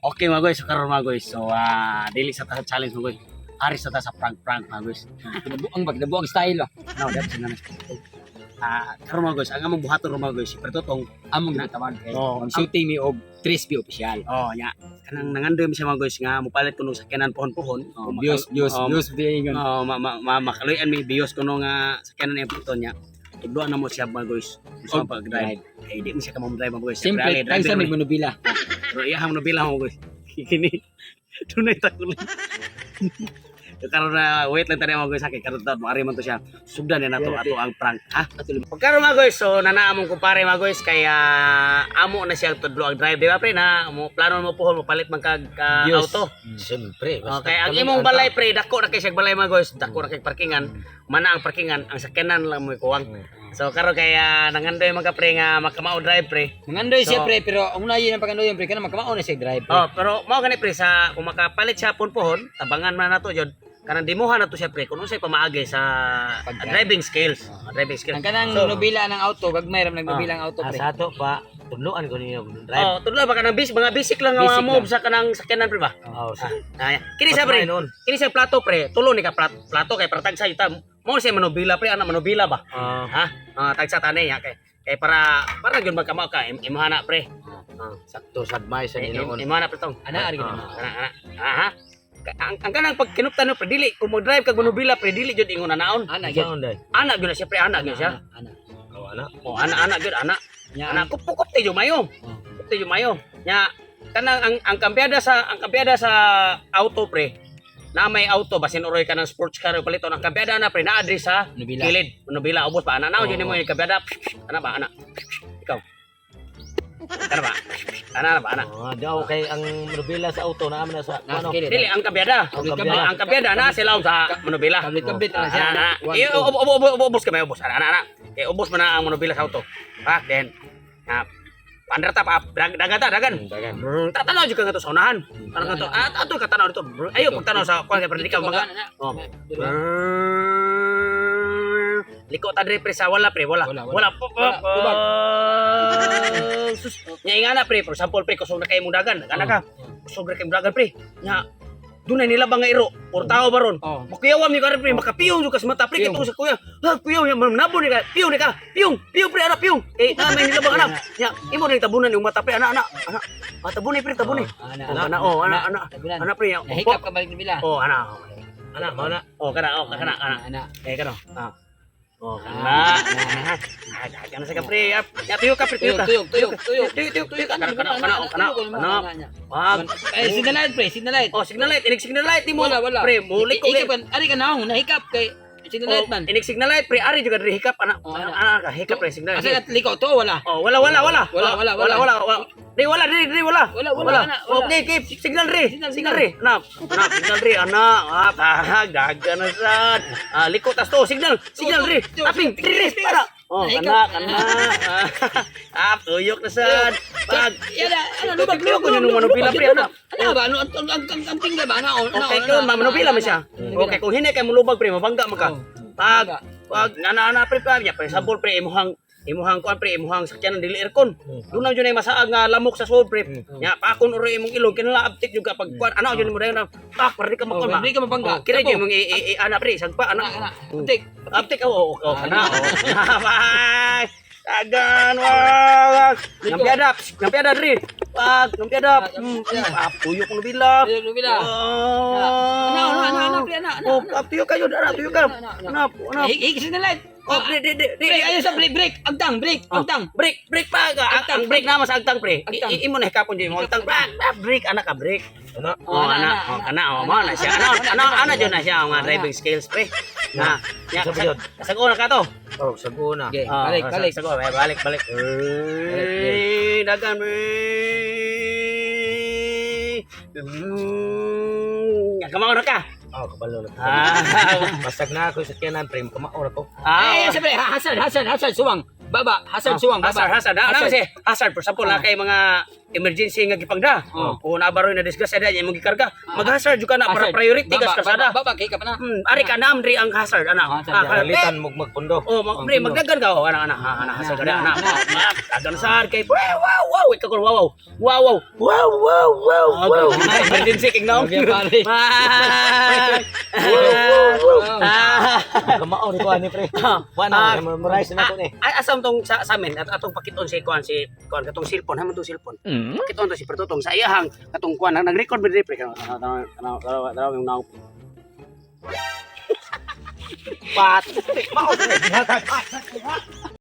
Okay mga guys, karon mga guys. So dili sa ta challenge mga guys. Ari sa ta sa prank mga guys. Kinabuang style ba. Now that's na. Karon mga guys, ang among buhaton mga guys, pero totong Among ginatawan kay Oh, ang shooting mi og crispy official. nya kanang nangandoy siya mga guys nga mopalit kuno sa kanan pohon-pohon. Views di ingon. Makaluyan mi bios kuno nga sa kanan ang puton niya. Tudloan na mo siya mga guys. Gusto Og pag-drive. Kay di mo siya ka drive mga guys. Simple, kay sa may manubila. Pero iyahang nabila mo guys. Kini tunay takulit. Karon na wait lang tani mga guys kay karon ta mari man to siya. Sugdan na nato ato ang prank ha. Pagkaron mga guys so nanaamong kumpare mga guys kay amo na siya tudlo ang drive di ba pre na mo plano mo puhon mo palit man kag auto. Siyempre. Okay, ang imong balay pre dako na kay siya balay mga guys, dako na kay parkingan. Mana ang parkingan ang sakyanan lang mo ikuwang. So karon kay nangandoy mga pre nga makamao drive pre. Mangandoy siya So- pre pero ang unahin ang pagandoy pre kana makamao na siya drive. Oh, pero mao gani pre sa kung makapalit siya pohon, tabangan man nato jud. Kanang dimuhan nato siya pre kung unsay pamaagi sa driving skills. Driving skills. Ang kanang So, nobila ng auto, gagmay ram nagnobila ang auto pre. Sa ato pa, tudloan ko ninyo drive. Oh, tudlo ba kanang mga basic lang nga Basic move lang. sa kanang sakyanan pre ba? Oh, Kini sa pre. noon. Kini sa plato pre, tulo ni ka plato kay para tagsa yuta. Mo siya manobila pre, ana manobila ba? Ha? Tagsa tanay ya kay para gyud magkamao ka imahana pre. Sakto sadmay sa ninyo. Imahana pre tong. Ana ari gina. Ana. Ha? Ang kanang pag kinuptan no pre dili kung mo drive kag manobila pre dili jud ingon anaon. Ana gyud. Saan day? Ana gyud na siya pre, ana gyud siya. Ana. Oh, ana. Oh, ana gyud ana. Nya Ana kupukop ti mayo. Kupti mayo. Nya kanang ang kambyada sa auto pre. Na may auto basin uroy ka ng sports car o palito ang kambyada na pre na address sa Nobila. kilid. Nobila ubos pa ana na yun mo yung kambyada. Ana ba ana? Ikaw. Ana ba? Ana ba ana? Daw kay ang manubila sa auto na na sa Nasa ano. kilid. Dili ang kambyada. Ang kambyada na sila sa manobila. Kabit na siya. Ana. Ubos ka may ubos. Ana. Eh ubos man na ang manobila sa auto. Then pandar ta pa dagan. Dagan. Tatanaw jud ka nga to sa unahan. Parang nga to. Ato ka tanaw dito. Ayo pagtanaw sa kuan kay perdika mga. Oh. Liko ta dire pre sa wala pre, wala. Wala. Sus, nya ingana pre, for example pre kusog na kay imong dagan, kana ka. Kusog na kay imong dagan pre. Nya dunay nila bang nga iro, or tao baron. Oh. Makuyawan mi ka rin pre, makapiyong jud ka sa mata pre kay sa kuya. Ha, piyong ya manabo ni ka. Piyong ni ka. Piyong pre ana piyong. Eh na may nila bang anak. Nya imo ning tabunan yung mata pre ana. Tabunay pre tabunay. Ana. Ana pre. Nahikap ka balik nobila. Oh, ana. Ana, mao na. Oh, kana. Ana. Kano. Oh, kana. Kana sa kapre. Ya tuyo ka pre, tuyo ka. Tuyo ka. Kana. Wag. Eh signal light pre, signal light. Oh, signal light. Inig signal light mo. Wala. Pre, mulik ko. Hikap kan, ari ka na nahikap kay signal light man. Inig signal light pre, ari juga dari hikap ana. Oh, ana. Ana ka hikap pre signal. Asa at liko to wala. Oh, wala. Wala. Di wala. Wala, ana. Okay, signal re. Ana. Signal re ana. Gaga na sad. Liko tas to signal re. Aping re para. Oh, kana. Tuyok na sad. Pag Yada, ano lubag ko yung manubila pre ana. Ano ba? Ano ang tingga ba? Ano? Okay, kung manubila mo siya. Okay, kung hindi kay mulubag pre, mabangga mo ka. Pag ana pre ya pre sabol pre imuhang kuan pre imuhang sakyanan dili aircon. Dunaw jud nay masaag nga lamok sa sud pre. Nya pakon oro imong ilong kinala uptik jud ka pag kuan ana jud mo dayon na pak para di ka makon ba. Hindi ka mabangga. Kira jud mong ana pre sagpa ana. Uptik. Uptik oh kana. Bye. Tagan wag. Nampiada diri. Pag nampiada. Tuyok mo bila. Nobila. Ano, pre, ana. Oh, tuyok kayo dara, tuyok ka. Ana. Signal light. Oh, di. Ayo sa break. Agtang, break. Break pa ka. Ang break na mas agtang pre. Imo na hikapon jud mo agtang. Break anak ka break. Ana. Oh, ana. Kana mo na siya. Ana jud na siya ang driving skills pre. Na. Kasag na ka to. Oh, saguna. Okay, balik. Sago, balik. Dagan pre. Kamao na ka. Oh, kabalo na. Ah. Basag na ako sa kiyanan, pre, kamao na ko. Eh, sabi, Hasan, suwang. Baba, hasard suwang, Hazard, baba. hazard. Na kasi hazard for example na kay mga emergency nga gipangda. O nabaroy na disgrasya da imong gikarga. Mag-hazard jud ka na para Hazard. priority Baba, gas kasada. Baba, kay ka pa na. Ari ka na amdri ang hazard ana. Hazard, Kalitan mo magpundo. Oh, pre magdagan ka ana ana ana hazard kada ana. Dagan sar kay wow ikaw ko wow. Emergency king naong. Okay, pare. Kamao ni kuan ni pre. Wala memorize na ko ni. Ay asam tong sa amin at atong pakiton si kuan katong cellphone hamon tong cellphone. Pakiton to si Pertutong sa iyahang katong kuan nag-record ba pre kan yung naong. Pat.